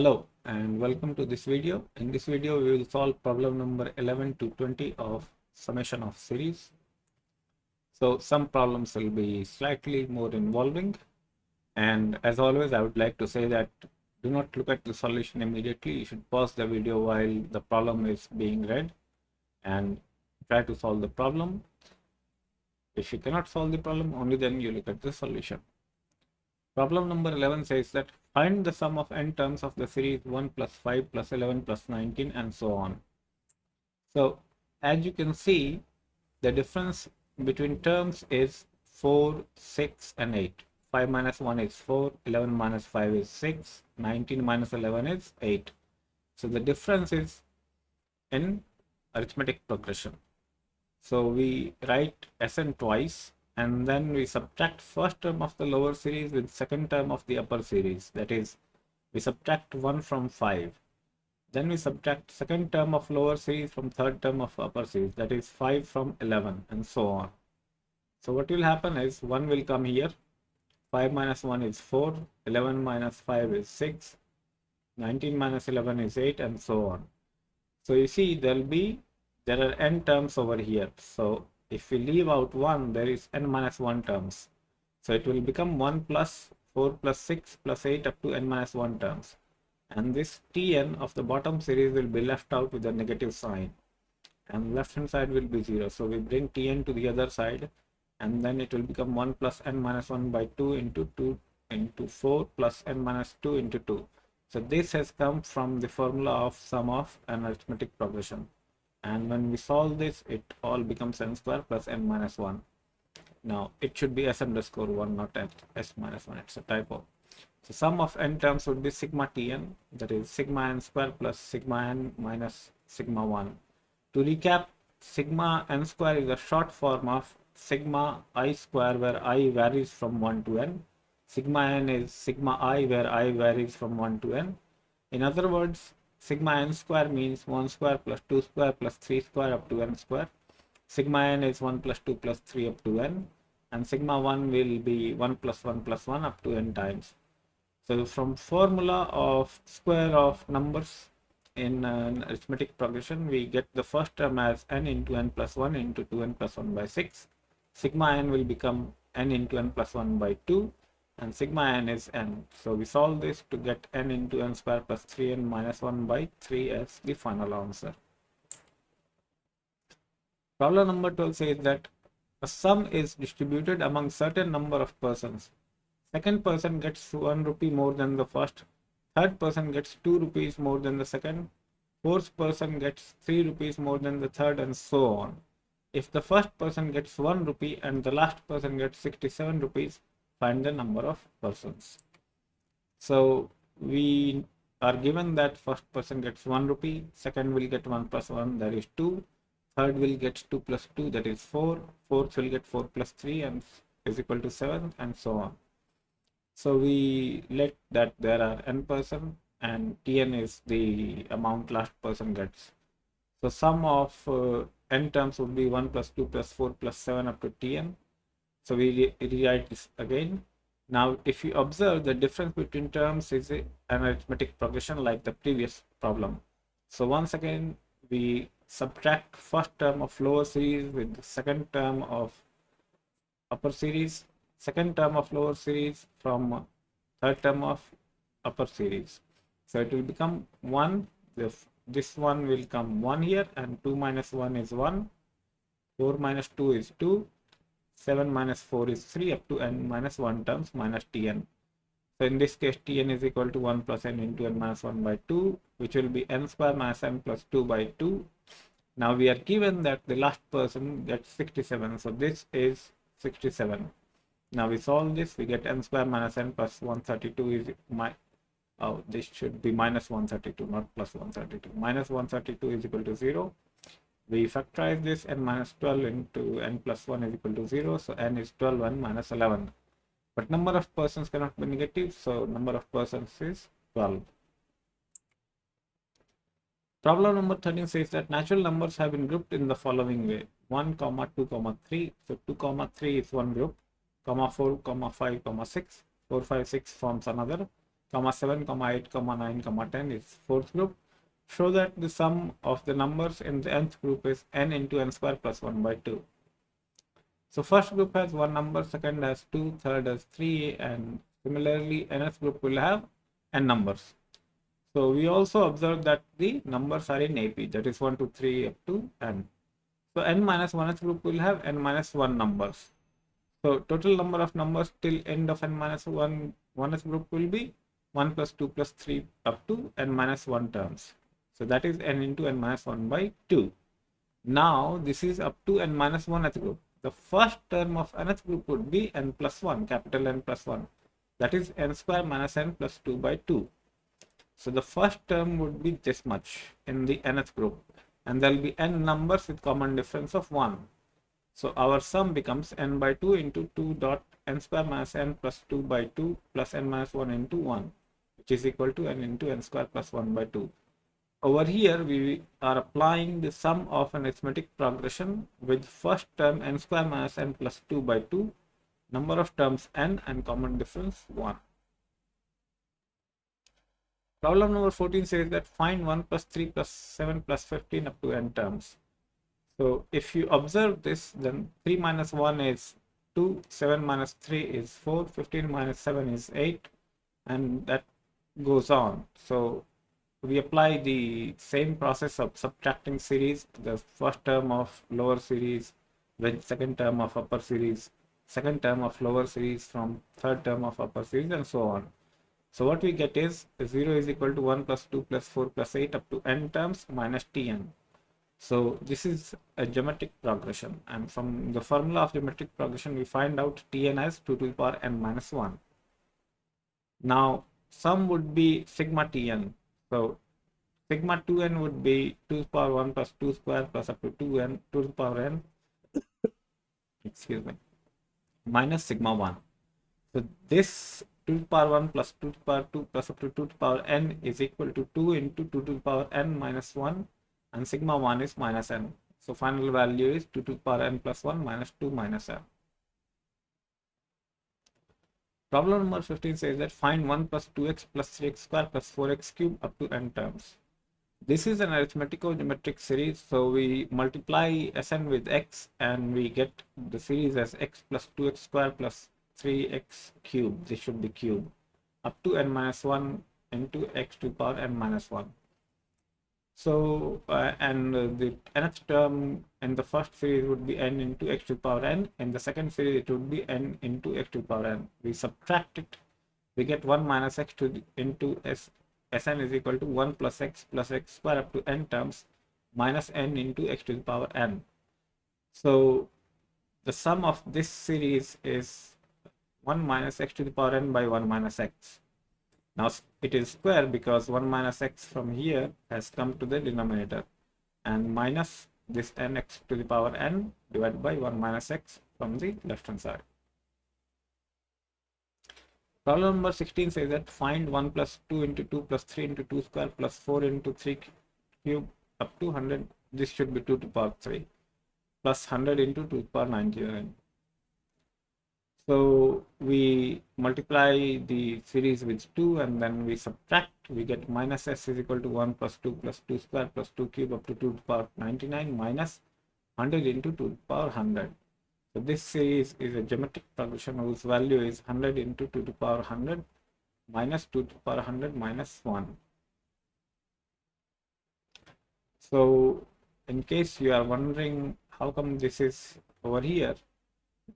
Hello and welcome to this video. In this video, we will solve problem number 11 to 20 of summation of series. So some problems will be slightly more involving, and as always, I would like to say that do not look at the solution immediately. You should pause the video while the problem is being read and try to solve the problem. If you cannot solve the problem, only then you look at the solution. Problem number 11 says that find the sum of n terms of the series 1 plus 5 plus 11 plus 19 and so on. So as you can see, the difference between terms is 4, 6 and 8. 5 minus 1 is 4, 11 minus 5 is 6, 19 minus 11 is 8. So the difference is in arithmetic progression. So we write Sn twice, and then we subtract first term of the lower series with second term of the upper series. That is, we subtract 1 from 5. Then we subtract second term of lower series from third term of upper series. That is 5 from 11 and so on. So what will happen is 1 will come here. 5 minus 1 is 4. 11 minus 5 is 6. 19 minus 11 is 8 and so on. So you see there are n terms over here. So if we leave out 1, there is n minus 1 terms. So it will become 1 plus 4 plus 6 plus 8 up to n minus 1 terms. And this Tn of the bottom series will be left out with a negative sign. And left hand side will be 0. So we bring Tn to the other side. And then it will become 1 plus n minus 1 by 2 into 4 plus n minus 2 into 2. So this has come from the formula of sum of an arithmetic progression. And when we solve this, it all becomes n square plus n minus 1. Now it should be s underscore 1, not s minus 1. It's a typo. So sum of n terms would be sigma Tn, that is sigma n square plus sigma n minus sigma 1. To recap, sigma n square is a short form of sigma I square, where I varies from 1 to n. Sigma n is sigma I, where I varies from 1 to n. In other words, sigma n square means 1 square plus 2 square plus 3 square up to n square. Sigma n is 1 plus 2 plus 3 up to n. And sigma 1 will be 1 plus 1 plus 1 up to n times. So from formula of square of numbers in an arithmetic progression, we get the first term as n into n plus 1 into 2n plus 1 by 6. Sigma n will become n into n plus 1 by 2. And sigma n is n. So we solve this to get n into n square plus 3n minus 1 by 3 as the final answer. Problem number 12 says that a sum is distributed among certain number of persons. Second person gets 1 rupee more than the first. Third person gets 2 rupees more than the second. Fourth person gets 3 rupees more than the third, and so on. If the first person gets 1 rupee and the last person gets 67 rupees, find the number of persons. So we are given that first person gets 1 rupee, second will get 1 plus 1, that is 2, third will get 2 plus 2, that is 4, fourth will get 4 plus 3 and is equal to 7, and so on. So we let that there are n person and Tn is the amount last person gets. So sum of n terms would be 1 plus 2 plus 4 plus 7 up to Tn. So we rewrite this again. Now if you observe, the difference between terms is an arithmetic progression like the previous problem. So once again we subtract first term of lower series with the second term of upper series, second term of lower series from third term of upper series. So it will become 1. This one will come 1 here, and 2 minus 1 is 1. 4 minus 2 is 2. 7 minus 4 is 3 up to n minus 1 terms minus Tn. So in this case, Tn is equal to 1 plus n into n minus 1 by 2, which will be n square minus n plus 2 by 2. Now we are given that the last person gets 67. So this is 67. Now we solve this, we get n square minus n plus 132 is this should be minus 132, not plus 132. Minus 132 is equal to 0. We factorize this, n minus 12 into n plus 1 is equal to 0. So n is 12, n minus 11. But number of persons cannot be negative, so number of persons is 12. Problem number 13 says that natural numbers have been grouped in the following way: 1, 2, 3. So 2, 3 is one group, 4, 5, 6. 4, 5, 6 forms another. comma 7, comma 8, comma 9, comma 10 is fourth group. Show that the sum of the numbers in the nth group is n into n square plus 1 by 2. So first group has one number, second has 2, third has 3, and similarly nth group will have n numbers. So we also observe that the numbers are in AP, that is 1, 2, 3 up to n. So n minus 1th group will have n minus 1 numbers. So total number of numbers till end of n minus 1 1th group will be 1 plus 2 plus 3 up to n minus 1 terms. So that is n into n minus 1 by 2. Now this is up to n minus 1th group. The first term of nth group would be n plus 1, capital N plus 1. That is n square minus n plus 2 by 2. So the first term would be this much in the nth group, and there will be n numbers with common difference of 1. So our sum becomes n by 2 into 2 dot n square minus n plus 2 by 2 plus n minus 1 into 1, which is equal to n into n square plus 1 by 2. Over here we are applying the sum of an arithmetic progression with first term n square minus n plus 2 by 2, number of terms n and common difference 1. Problem number 14 says that find 1 plus 3 plus 7 plus 15 up to n terms. So if you observe this, then 3 minus 1 is 2, 7 minus 3 is 4, 15 minus 7 is 8, and that goes on. So we apply the same process of subtracting series, the first term of lower series with second term of upper series, second term of lower series from third term of upper series, and so on. So what we get is 0 is equal to 1 plus 2 plus 4 plus 8 up to n terms minus tn. So this is a geometric progression, and from the formula of geometric progression we find out tn as 2 to the power n minus 1. Now sum would be sigma tn. So sigma 2n would be 2 to the power 1 plus 2 square plus up to 2n, 2 to the power n, excuse me, minus sigma 1. So this 2 to the power 1 plus 2 to the power 2 plus up to 2 to the power n is equal to 2 into 2 to the power n minus 1, and sigma 1 is minus n. So final value is 2 to the power n plus 1 minus 2 minus n. Problem number 15 says that find 1 plus 2x plus 3x square plus 4x cube up to n terms. This is an arithmetico-geometric series, so we multiply Sn with x and we get the series as x plus 2x square plus 3x cube. This should be cube up to n minus 1 into x to the power n minus 1. So the nth term in the first series would be n into x to the power n. In the second series it would be n into x to the power n. We subtract it, we get 1 minus x into Sn is equal to 1 plus x square up to n terms minus n into x to the power n. So the sum of this series is 1 minus x to the power n by 1 minus x. Now it is square because 1 minus x from here has come to the denominator, and minus this nx to the power n divided by 1 minus x from the left hand side. Problem number 16 says that find 1 plus 2 into 2 plus 3 into 2 square plus 4 into 3 cube up to 100. This should be 2 to the power 3 plus 100 into 2 to the power 99. So we multiply the series with 2 and then we subtract. We get minus s is equal to 1 plus 2 plus 2 square plus 2 cube up to 2 to the power 99 minus 100 into 2 to the power 100. So this series is a geometric progression whose value is 100 into 2 to the power 100 minus 2 to the power 100 minus 1. So in case you are wondering how come this is over here,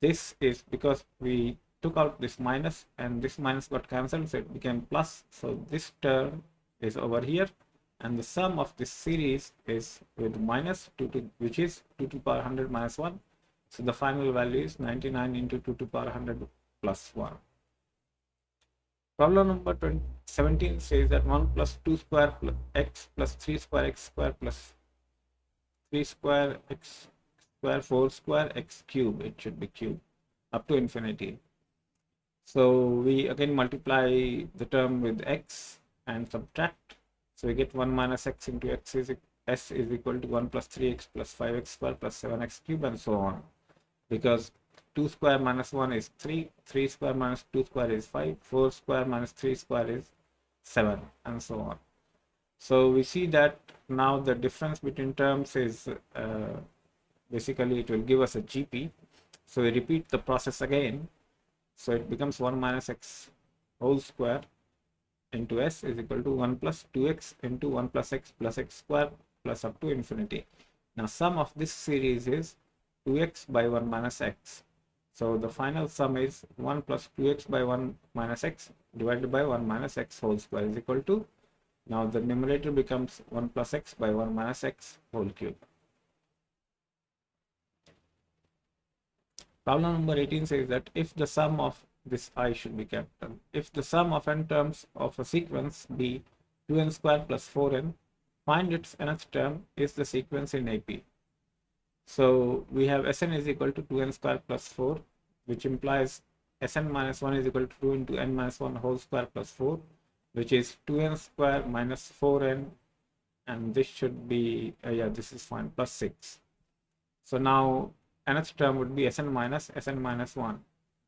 this is because we took out this minus and this minus got cancelled, so it became plus. So this term is over here, and the sum of this series is with minus 2 to, which is 2 to the power 100 minus 1. So the final value is 99 into 2 to the power 100 plus 1. Problem number 17 says that 1 plus 2 square plus x plus 3 square x square plus 3 square x square 4 square x cube, it should be cube, up to infinity. So we again multiply the term with x and subtract. So we get 1 minus x into x is s is equal to 1 plus 3x plus 5x square plus 7x cube, and so on. Because 2 square minus 1 is 3, 3 square minus 2 square is 5, 4 square minus 3 square is 7, and so on. So we see that now the difference between terms is basically it will give us a GP. So we repeat the process again. So it becomes 1 minus x whole square into s is equal to 1 plus 2x into 1 plus x square plus up to infinity. Now sum of this series is 2x by 1 minus x. So the final sum is 1 plus 2x by 1 minus x divided by 1 minus x whole square is equal to, now the numerator becomes 1 plus x by 1 minus x whole cube. Problem number 18 says that if the sum of this I should be capital, if the sum of n terms of a sequence be 2n square plus 4n, find its nth term is the sequence in AP. So we have Sn is equal to 2n square plus 4, which implies Sn minus 1 is equal to 2 into n minus 1 whole square plus 4, which is 2n square minus 4n, and this should be, yeah, this is fine, plus 6. So now nth term would be Sn minus 1,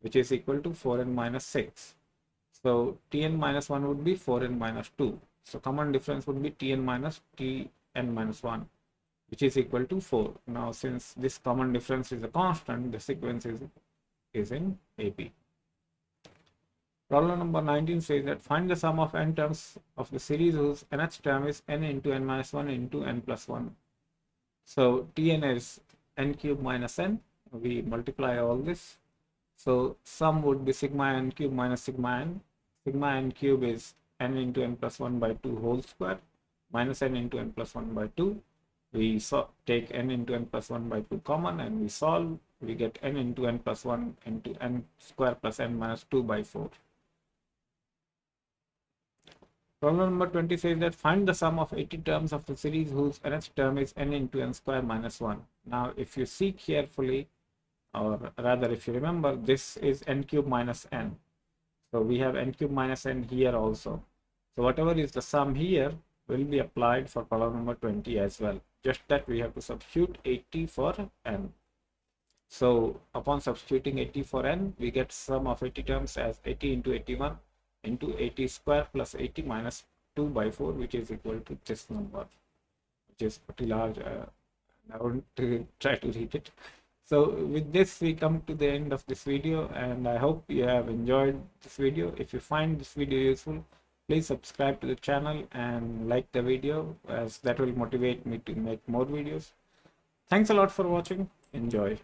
which is equal to 4n minus 6. So Tn minus 1 would be 4n minus 2. So common difference would be Tn minus Tn minus 1, which is equal to 4. Now since this common difference is a constant, the sequence is in AP. Problem number 19 says that find the sum of n terms of the series whose nth term is n into n minus 1 into n plus 1. So Tn is n cube minus n. We multiply all this. So sum would be sigma n cube minus sigma n. Sigma n cube is n into n plus 1 by 2 whole square minus n into n plus 1 by 2. We take n into n plus 1 by 2 common and we solve. We get n into n plus 1 into n square plus n minus 2 by 4. Problem number 20 says that find the sum of 80 terms of the series whose nth term is n into n square minus 1. Now if you see carefully, or rather if you remember, this is n cube minus n. So we have n cube minus n here also. So whatever is the sum here will be applied for problem number 20 as well. Just that we have to substitute 80 for n. So upon substituting 80 for n, we get sum of 80 terms as 80 into 81 into 80 square plus 80 minus 2 by 4, which is equal to this number, which is pretty large. I won't try to read it. So with this, we come to the end of this video, and I hope you have enjoyed this video. If you find this video useful, please subscribe to the channel and like the video, as that will motivate me to make more videos. Thanks a lot for watching. Enjoy.